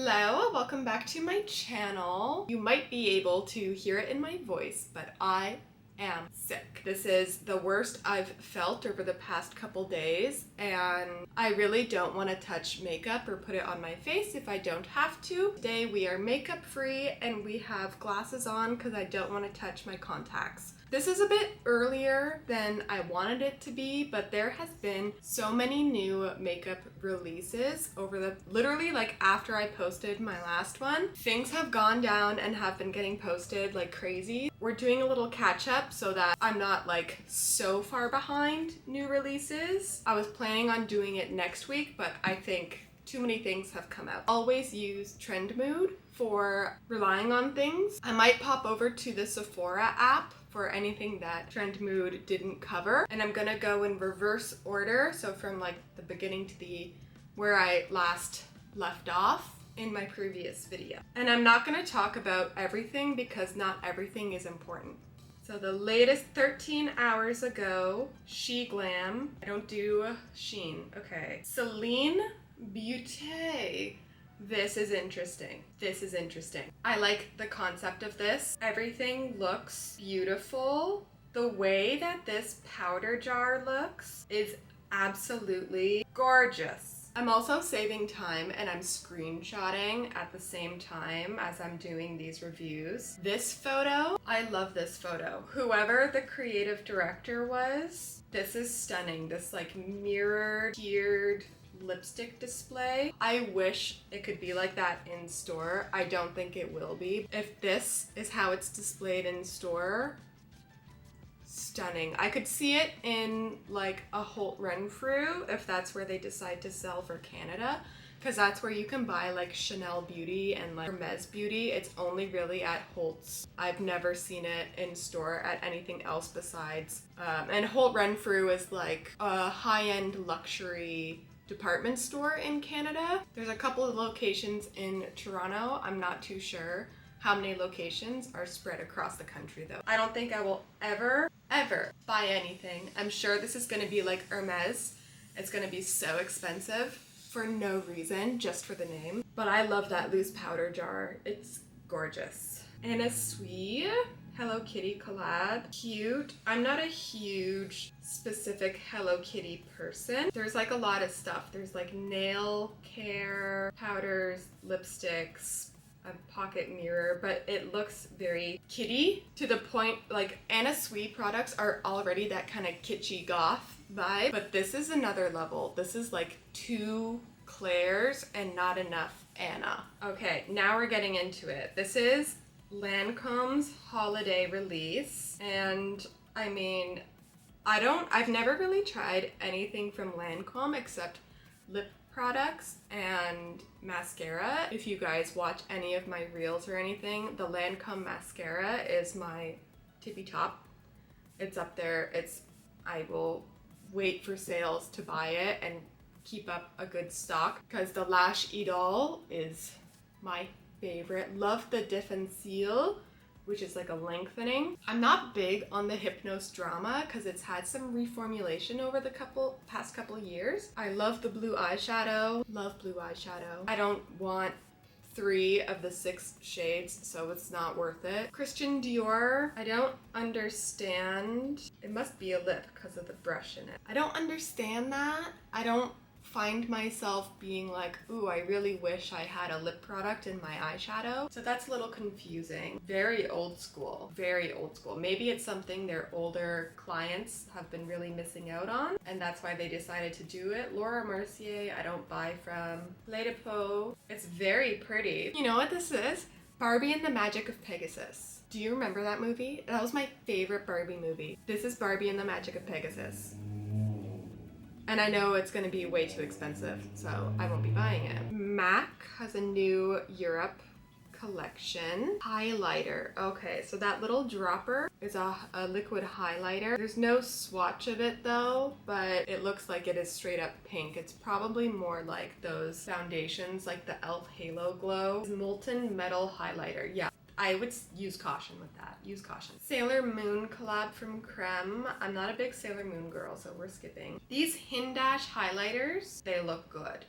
Hello, welcome back to my channel. You might be able to hear it in my voice, but I am sick. This is the worst I've felt over the past couple days, and I really don't want to touch makeup or put it on my face if I don't have to. Today we are makeup free and we have glasses on because I don't want to touch my contacts. This is a bit earlier than I wanted it to be, but there has been so many new makeup releases over the literally like after I posted my last one. Things have gone down and have been getting posted like crazy. We're doing a little catch up so that I'm not like so far behind new releases. I was planning on doing it next week, but I think too many things have come out. Always use Trend Mood for relying on things. I might pop over to the Sephora app for anything that Trend Mood didn't cover. And I'm gonna go in reverse order. So from like the beginning to where I last left off in my previous video. And I'm not gonna talk about everything because not everything is important. So the latest 13 hours ago, She Glam. I don't do Sheen, okay. Celine Beauté. This is interesting. This is interesting. I like the concept of this. Everything looks beautiful. The way that this powder jar looks is absolutely gorgeous. I'm also saving time and I'm screenshotting at the same time as I'm doing these reviews. This photo, I love this photo. Whoever the creative director was, this is stunning. This like mirrored, tiered lipstick display. I wish it could be like that in store. I don't think it will be. If this is how it's displayed in store, stunning. I could see it in like a Holt Renfrew if that's where they decide to sell for Canada, because that's where you can buy like Chanel Beauty and like Hermes Beauty. It's only really at Holt's. I've never seen it in store at anything else besides. And Holt Renfrew is like a high-end luxury department store in Canada. There's a couple of locations in Toronto. I'm not too sure how many locations are spread across the country though. I don't think I will ever buy anything. I'm sure this is gonna be like Hermes. It's gonna be so expensive for no reason, just for the name. But I love that loose powder jar. It's gorgeous. Anna Sui Hello Kitty collab. Cute. I'm not a huge specific Hello Kitty person. There's like a lot of stuff. There's like nail care, powders, lipsticks, a pocket mirror, but it looks very kitty to the point like Anna Sui products are already that kind of kitschy goth vibe, but this is another level. This is like two Claire's and not enough Anna. Okay, now we're getting into it. This is Lancome's holiday release, and I mean, I've never really tried anything from Lancome except lip products and mascara. If you guys watch any of my reels or anything, the Lancome mascara is my tippy top. It's up there. I will wait for sales to buy it and keep up a good stock because the Lash Idol is my favorite. Love the Dip and Seal, which is like a lengthening. I'm not big on the Hypnose Drama because it's had some reformulation over the past couple years. I love the blue eyeshadow. Love blue eyeshadow. I don't want 3 of the 6 shades, so it's not worth it. Christian Dior, I don't understand. It must be a lip because of the brush in it. I don't understand that. I don't find myself being like, ooh, I really wish I had a lip product in my eyeshadow. So that's a little confusing. Very old school. Very old school. Maybe it's something their older clients have been really missing out on, and that's why they decided to do it. Laura Mercier, I don't buy from. Lait de Peau. It's very pretty. You know what this is? Barbie and the Magic of Pegasus. Do you remember that movie? That was my favorite Barbie movie. This is Barbie and the Magic of Pegasus. And I know it's going to be way too expensive, so I won't be buying it. MAC has a new Europe collection. Highlighter. Okay, so that little dropper is a liquid highlighter. There's no swatch of it though, but it looks like it is straight up pink. It's probably more like those foundations, like the e.l.f. Halo Glow. Molten Metal Highlighter. Yeah. I would use caution with that. Use caution. Sailor Moon collab from Creme. I'm not a big Sailor Moon girl, so we're skipping. These Hindash highlighters, they look good.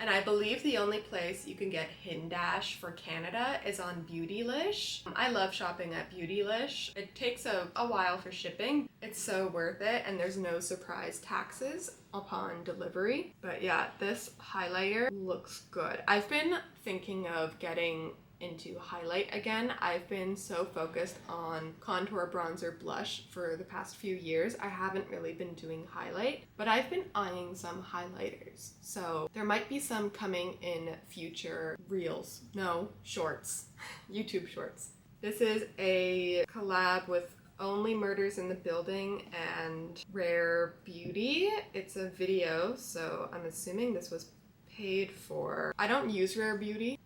And I believe the only place you can get Hindash for Canada is on Beautylish. I love shopping at Beautylish. It takes a while for shipping. It's so worth it, and there's no surprise taxes upon delivery. But yeah, this highlighter looks good. I've been thinking of getting into highlight again. I've been so focused on contour, bronzer, blush for the past few years. I haven't really been doing highlight, but I've been eyeing some highlighters. So there might be some coming in future reels. No, shorts. YouTube shorts. This is a collab with Only Murders in the Building and Rare Beauty. It's a video, so I'm assuming this was paid for. I don't use Rare Beauty.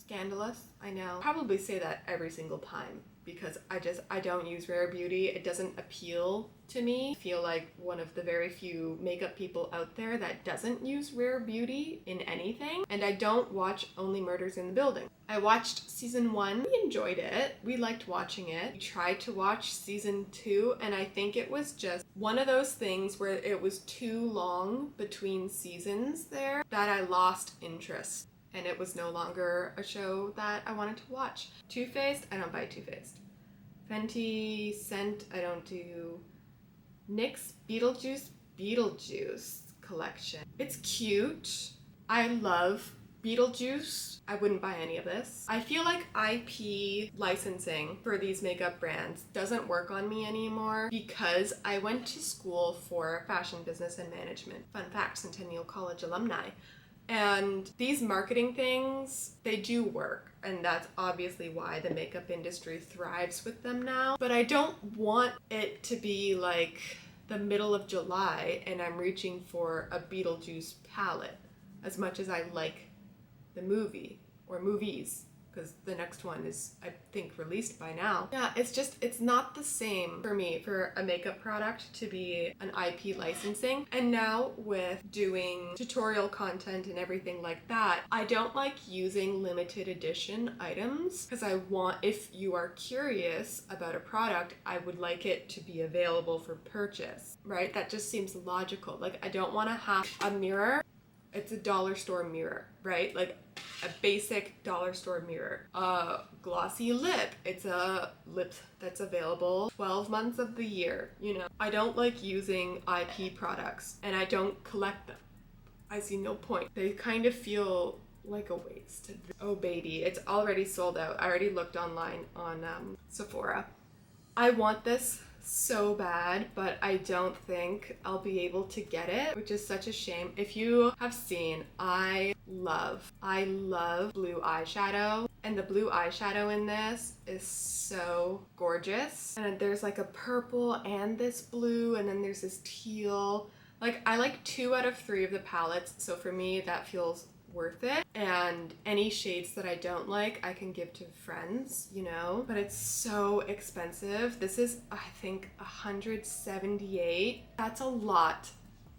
Scandalous, I know. Probably say that every single time because I don't use Rare Beauty. It doesn't appeal to me. I feel like one of the very few makeup people out there that doesn't use Rare Beauty in anything. And I don't watch Only Murders in the Building. I watched season 1. We enjoyed it. We liked watching it. We tried to watch season 2, and I think it was just one of those things where it was too long between seasons there that I lost interest. And it was no longer a show that I wanted to watch. Too Faced, I don't buy Too Faced. Fenty Scent, I don't do. NYX Beetlejuice collection. It's cute. I love Beetlejuice. I wouldn't buy any of this. I feel like IP licensing for these makeup brands doesn't work on me anymore because I went to school for fashion business and management. Fun fact, Centennial College alumni. And these marketing things, they do work, and that's obviously why the makeup industry thrives with them now. But I don't want it to be like the middle of July and I'm reaching for a Beetlejuice palette as much as I like the movie or movies, because the next one is, I think, released by now. Yeah, it's not the same for me for a makeup product to be an IP licensing. And now with doing tutorial content and everything like that, I don't like using limited edition items because I want, if you are curious about a product, I would like it to be available for purchase, right? That just seems logical. Like, I don't want to have a mirror. It's a dollar store mirror, right? Like a basic dollar store mirror. A glossy lip. It's a lip that's available 12 months of the year, you know. I don't like using IP products and I don't collect them. I see no point. They kind of feel like a waste. Oh baby, it's already sold out. I already looked online on Sephora. I want this so bad, but I don't think I'll be able to get it, which is such a shame. If you have seen, I love blue eyeshadow, and the blue eyeshadow in this is so gorgeous. And there's like a purple and this blue, and then there's this teal. Like, I like 2 out of 3 of the palettes, so for me that feels worth it. And any shades that I don't like, I can give to friends, you know, but it's so expensive. This is, I think, $178. That's a lot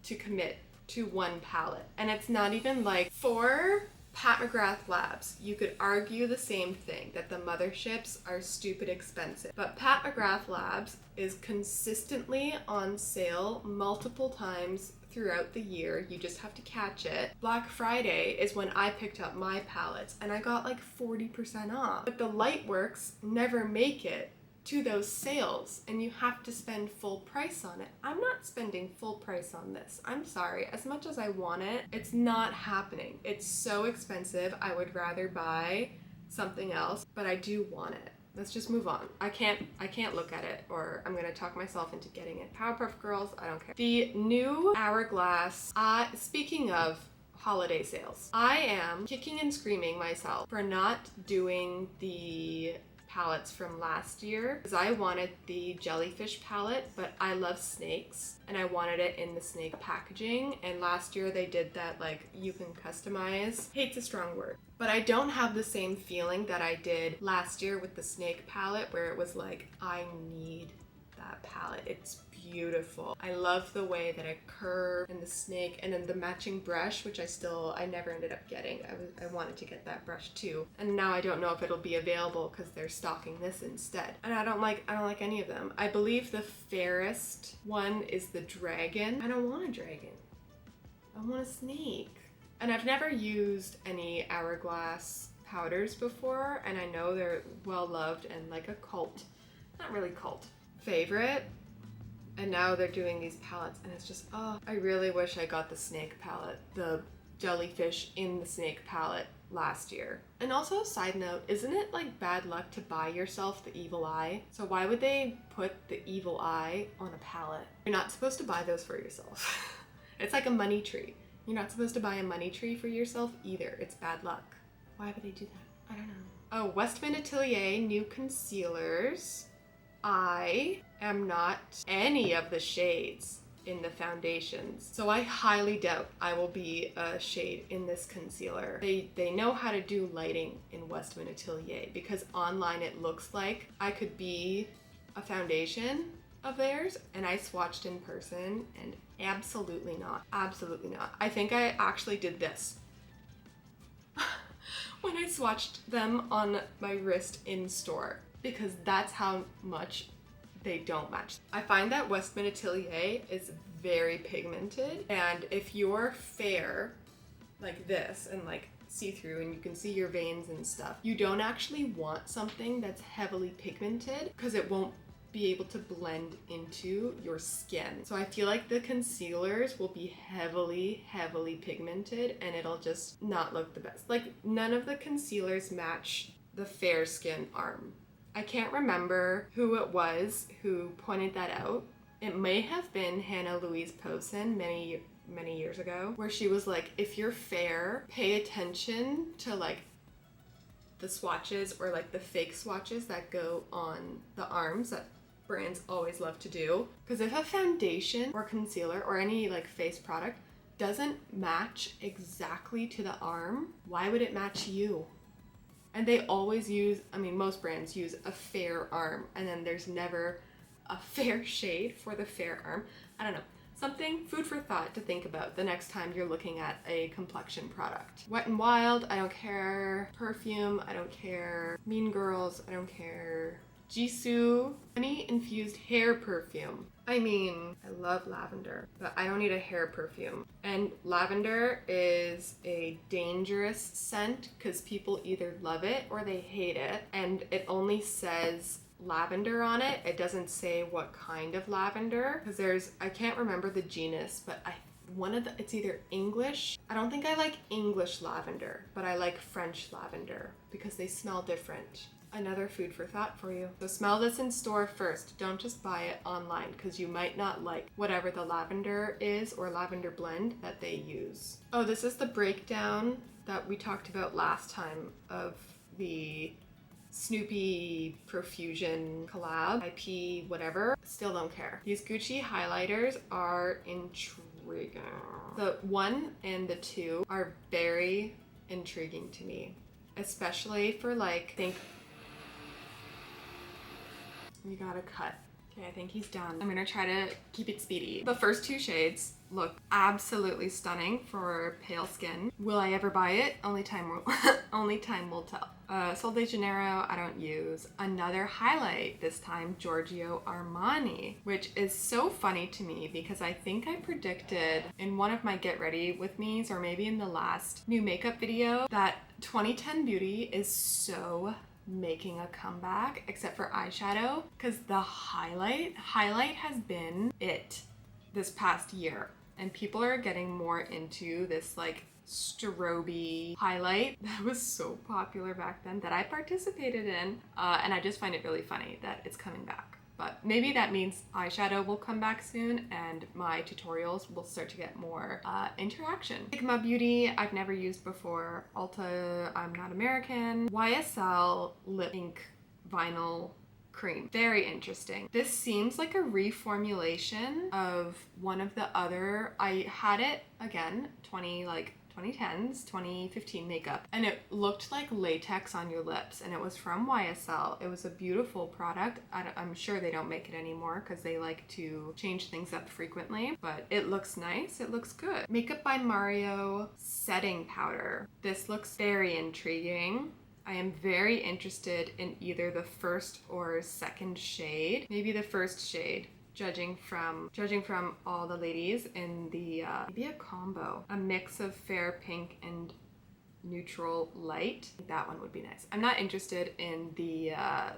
to commit to one palette. And it's not even like, for Pat McGrath Labs, you could argue the same thing, that the motherships are stupid expensive. But Pat McGrath Labs is consistently on sale multiple times throughout the year. You just have to catch it. Black Friday is when I picked up my palettes and I got like 40% off. But the Lightworks never make it to those sales and you have to spend full price on it. I'm not spending full price on this. I'm sorry. As much as I want it, it's not happening. It's so expensive. I would rather buy something else, but I do want it. Let's just move on. I can't look at it or I'm gonna talk myself into getting it. Powerpuff Girls, I don't care. The new Hourglass, speaking of holiday sales, I am kicking and screaming myself for not doing the palettes from last year because I wanted the jellyfish palette, but I love snakes and I wanted it in the snake packaging, and last year they did that, like, you can customize. Hate's a strong word, but I don't have the same feeling that I did last year with the snake palette where it was like, I need that palette. It's beautiful. I love the way that it curved and the snake, and then the matching brush, which I never ended up getting. I wanted to get that brush too, and now I don't know if it'll be available because they're stocking this instead. And I don't like any of them. I believe the fairest one is the dragon. I don't want a dragon. I want a snake. And I've never used any Hourglass powders before, and I know they're well loved and like a cult, not really cult, favorite. And now they're doing these palettes and it's just, oh, I really wish I got the snake palette, the jellyfish in the snake palette last year. And also, side note, isn't it like bad luck to buy yourself the evil eye? So why would they put the evil eye on a palette? You're not supposed to buy those for yourself. It's like a money tree. You're not supposed to buy a money tree for yourself either. It's bad luck. Why would they do that? I don't know. Oh, Westman Atelier new concealers. I am not any of the shades in the foundations, so I highly doubt I will be a shade in this concealer. They know how to do lighting in Westman Atelier, because online it looks like I could be a foundation of theirs, and I swatched in person and absolutely not. Absolutely not. I think I actually did this when I swatched them on my wrist in store, because that's how much they don't match. I find that Westman Atelier is very pigmented, and if you're fair like this and like see-through and you can see your veins and stuff, you don't actually want something that's heavily pigmented because it won't be able to blend into your skin. So I feel like the concealers will be heavily pigmented and it'll just not look the best. Like, none of the concealers match the fair skin arm. I can't remember who it was who pointed that out. It may have been Hannah Louise Posen many years ago, where she was like, if you're fair, pay attention to like the swatches or like the fake swatches that go on the arms that brands always love to do. Because if a foundation or concealer or any like face product doesn't match exactly to the arm, why would it match you? And they always use, I mean, most brands use a fair arm, and then there's never a fair shade for the fair arm. I don't know. Something, food for thought to think about the next time you're looking at a complexion product. Wet n Wild, I don't care. Perfume, I don't care. Mean Girls, I don't care. Jisoo, honey infused hair perfume. I mean, I love lavender, but I don't need a hair perfume. And lavender is a dangerous scent because people either love it or they hate it. And it only says lavender on it. It doesn't say what kind of lavender, because there's, I can't remember the genus, but it's either English. I don't think I like English lavender, but I like French lavender because they smell different. Another food for thought for you. So smell this in store first. Don't just buy it online because you might not like whatever the lavender is or lavender blend that they use. Oh, this is the breakdown that we talked about last time of the Snoopy Profusion collab, IP whatever. Still don't care. These Gucci highlighters are intriguing. The 1 and the 2 are very intriguing to me, especially for like, think you gotta cut. Okay, I think he's done. I'm gonna try to keep it speedy. The first 2 shades look absolutely stunning for pale skin. Will I ever buy it? Only time will tell. Sol de Janeiro, I don't use. Another highlight, this time Giorgio Armani, which is so funny to me because I think I predicted in one of my Get Ready With Me's, or maybe in the last new makeup video, that 2010 beauty is so making a comeback, except for eyeshadow, because the highlight has been it this past year, and people are getting more into this like strobe highlight that was so popular back then that I participated in, and I just find it really funny that it's coming back. But maybe that means eyeshadow will come back soon and my tutorials will start to get more interaction. Sigma Beauty, I've never used before. Ulta, I'm not American. YSL Lip Ink Vinyl Cream. Very interesting. This seems like a reformulation of one of the other, I had it again, 2010s, 2015 makeup, and it looked like latex on your lips, and it was from YSL. It was a beautiful product. I'm sure they don't make it anymore because they like to change things up frequently, but it looks nice. It looks good. Makeup by Mario setting powder. This looks very intriguing. I am very interested in either the first or second shade. Maybe the first shade, judging from all the ladies in the maybe a combo, a mix of fair pink and neutral light. That one would be nice. I'm not interested in the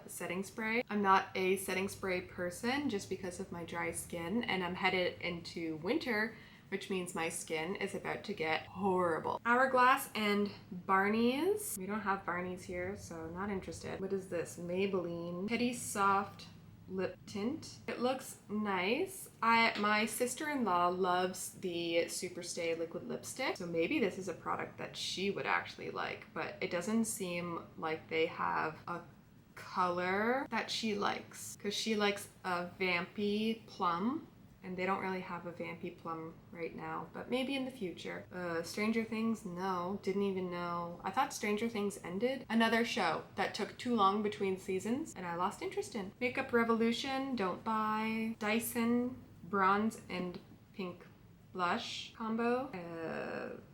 setting spray. I'm not a setting spray person just because of my dry skin, and I'm headed into winter, which means my skin is about to get horrible. Hourglass and Barney's. We don't have Barney's here, so not interested. What is this? Maybelline Petty Soft Lip Tint. It looks nice. My sister-in-law loves the Superstay liquid lipstick, so maybe this is a product that she would actually like, but it doesn't seem like they have a color that she likes, because she likes a vampy plum, and they don't really have a vampy plum right now, but maybe in the future. Stranger Things, no, didn't even know. I thought Stranger Things ended. Another show that took too long between seasons and I lost interest in. Makeup Revolution, don't buy. Dyson Bronze and Pink Blush combo.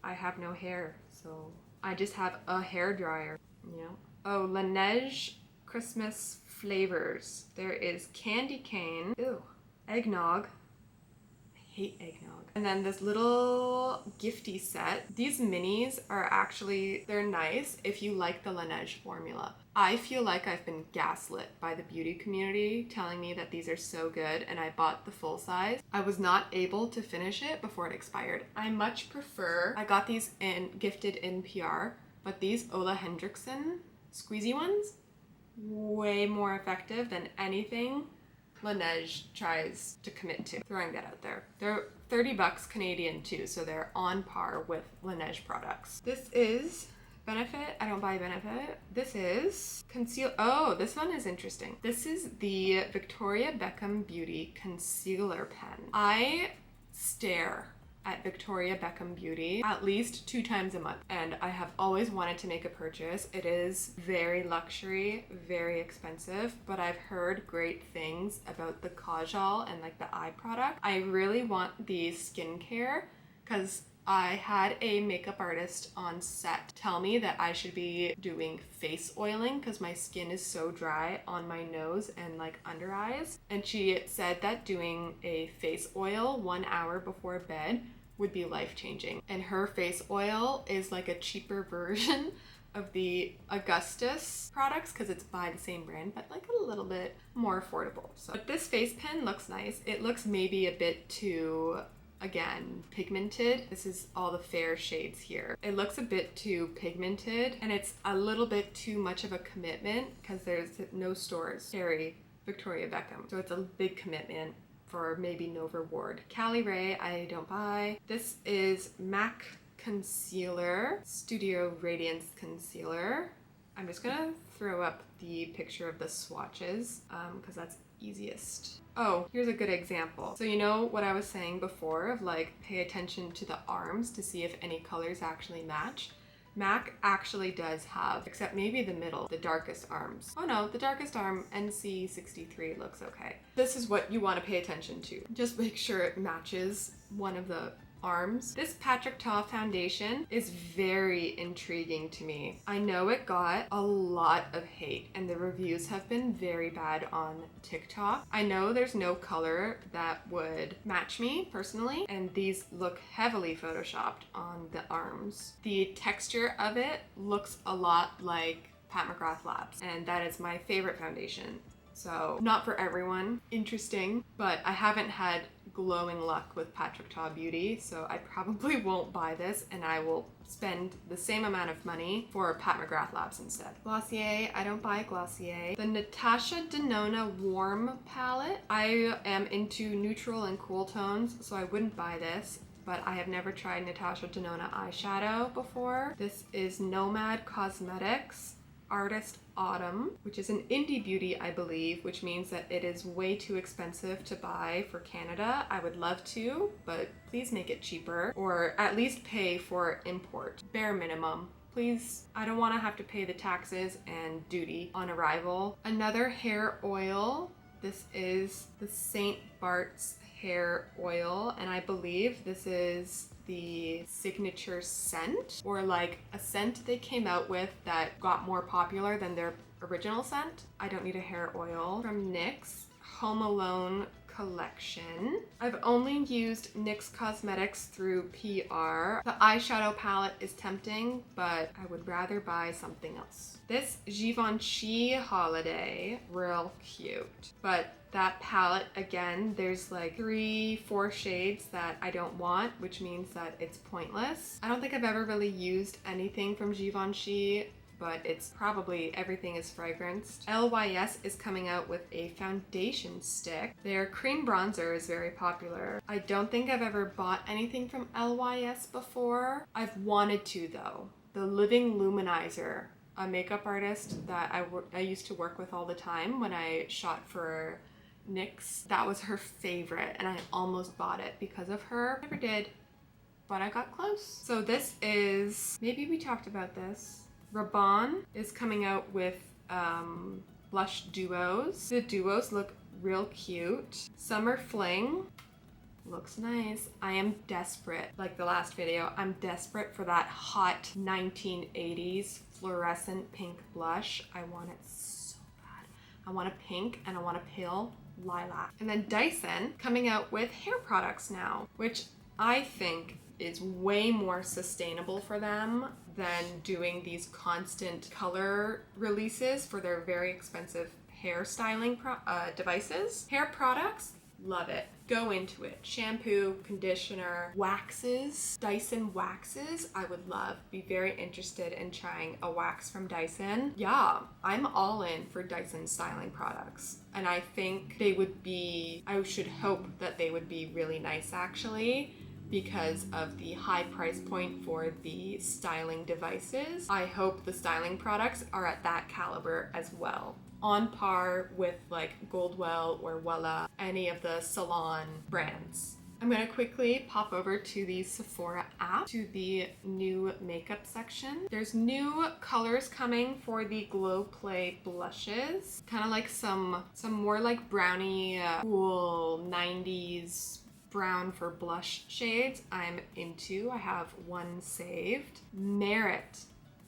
I have no hair, so I just have a hair dryer, you know. Oh, Laneige Christmas flavors. There is candy cane. Ew. Eggnog. Hate eggnog. And then this little gifty set. These minis are actually, they're nice if you like the Laneige formula. I feel like I've been gaslit by the beauty community telling me that these are so good, and I bought the full size. I was not able to finish it before it expired. I much prefer, I got these gifted in PR, but these Ola Hendrickson squeezy ones, way more effective than anything Laneige tries to commit to. Throwing that out there. They're $30 Canadian too, so they're on par with Laneige products. This is Benefit. I don't buy Benefit. This is Conceal. Oh, this one is interesting. This is the Victoria Beckham Beauty Concealer Pen. I stare at Victoria Beckham Beauty at least 2 times a month, and I have always wanted to make a purchase. It is very luxury, very expensive, but I've heard great things about the kajal and like the eye product. I really want the skincare because I had a makeup artist on set tell me that I should be doing face oiling because my skin is so dry on my nose and like under eyes. And she said that doing a face oil 1 hour before bed would be life-changing. And her face oil is like a cheaper version of the Augustus products because it's by the same brand, but like a little bit more affordable. So, but this face pen looks nice. It looks maybe a bit too, again, pigmented. This is all the fair shades here. It looks a bit too pigmented, and it's a little bit too much of a commitment because there's no stores carry Victoria Beckham. So it's a big commitment for maybe no reward. Cali Ray, I don't buy. This is MAC Concealer, Studio Radiance Concealer. I'm just gonna throw up the picture of the swatches because that's easiest. Oh, here's a good example. So you know what I was saying before of like pay attention to the arms to see if any colors actually match? MAC actually does have, except maybe the middle, the darkest arms. Oh no, the darkest arm, NC63, looks okay. This is what you want to pay attention to. Just make sure it matches one of the arms. This Patrick Ta foundation is very intriguing to me. I know it got a lot of hate and the reviews have been very bad on TikTok. I know there's no color that would match me personally, and these look heavily photoshopped on the arms. The texture of it looks a lot like Pat McGrath Labs, and that is my favorite foundation. So not for everyone, interesting, but I haven't had glowing luck with Patrick Ta Beauty, so I probably won't buy this, and I will spend the same amount of money for Pat McGrath Labs instead. Glossier, I don't buy Glossier. The Natasha Denona Warm Palette, I am into neutral and cool tones, so I wouldn't buy this, but I have never tried Natasha Denona eyeshadow before. This is Nomad Cosmetics Artist Autumn, which is an indie beauty, I believe, which means that it is way too expensive to buy for Canada. I would love to, but please make it cheaper, or at least pay for import. Bare minimum. Please, I don't want to have to pay the taxes and duty on arrival. Another hair oil. This is the St. Bart's hair oil, and I believe this is the signature scent, or like a scent they came out with that got more popular than their original scent. I don't need a hair oil. From NYX, Home Alone collection. I've only used NYX Cosmetics through PR. The eyeshadow palette is tempting, but I would rather buy something else. This Givenchy Holiday, real cute. But that palette, again, there's like 3-4 shades that I don't want, which means that it's pointless. I don't think I've ever really used anything from Givenchy, but it's probably everything is fragranced. LYS is coming out with a foundation stick. Their cream bronzer is very popular. I don't think I've ever bought anything from LYS before. I've wanted to though. The Living Luminizer, a makeup artist that I used to work with all the time when I shot for NYX. That was her favorite and I almost bought it because of her. Never did, but I got close. So this is, maybe we talked about this. Rabanne is coming out with blush duos. The duos look real cute. Summer Fling looks nice. I am desperate, like the last video, I'm desperate for that hot 1980s fluorescent pink blush. I want it so bad. I want a pink and I want a pale lilac. And then Dyson coming out with hair products now, which I think is way more sustainable for them than doing these constant color releases for their very expensive hair styling devices. Hair products, love it. Go into it. Shampoo, conditioner, waxes, Dyson waxes, I would love. Be very interested in trying a wax from Dyson. Yeah, I'm all in for Dyson styling products. And I think they would be, I should hope that they would be really nice actually, because of the high price point for the styling devices. I hope the styling products are at that caliber as well, on par with like Goldwell or Wella, any of the salon brands. I'm gonna quickly pop over to the Sephora app, to the new makeup section. There's new colors coming for the Glow Play blushes, kind of like some more like brownie, cool 90s brown for blush shades I'm into. I have one saved. Merit.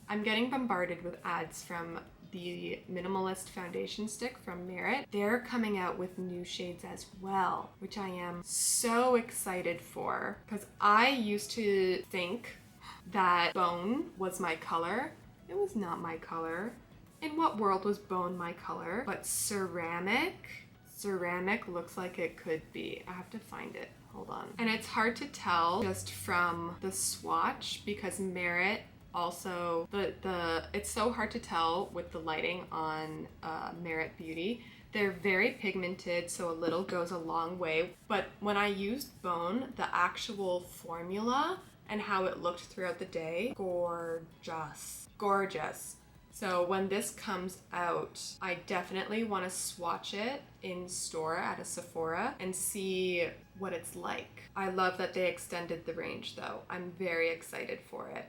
I'm getting bombarded with ads from the minimalist foundation stick from Merit. They're coming out with new shades as well, which I am so excited for, because I used to think that bone was my color. It was not my color. In what world was bone my color? But ceramic looks like it could be. I have to find it. Hold on. And it's hard to tell just from the swatch, because Merit also, it's so hard to tell with the lighting on Merit Beauty. They're very pigmented, so a little goes a long way. But when I used Bone, the actual formula and how it looked throughout the day, gorgeous. So when this comes out, I definitely want to swatch it in store at a Sephora and see what it's like. I love that they extended the range though. I'm very excited for it,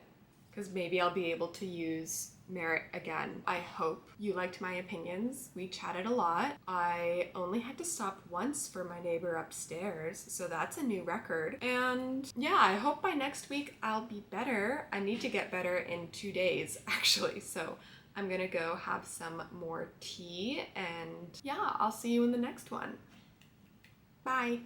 because maybe I'll be able to use Merit again. I hope you liked my opinions. We chatted a lot. I only had to stop once for my neighbor upstairs, so that's a new record. And yeah, I hope by next week I'll be better. I need to get better in 2 days actually, so I'm gonna go have some more tea, and yeah, I'll see you in the next one. Bye.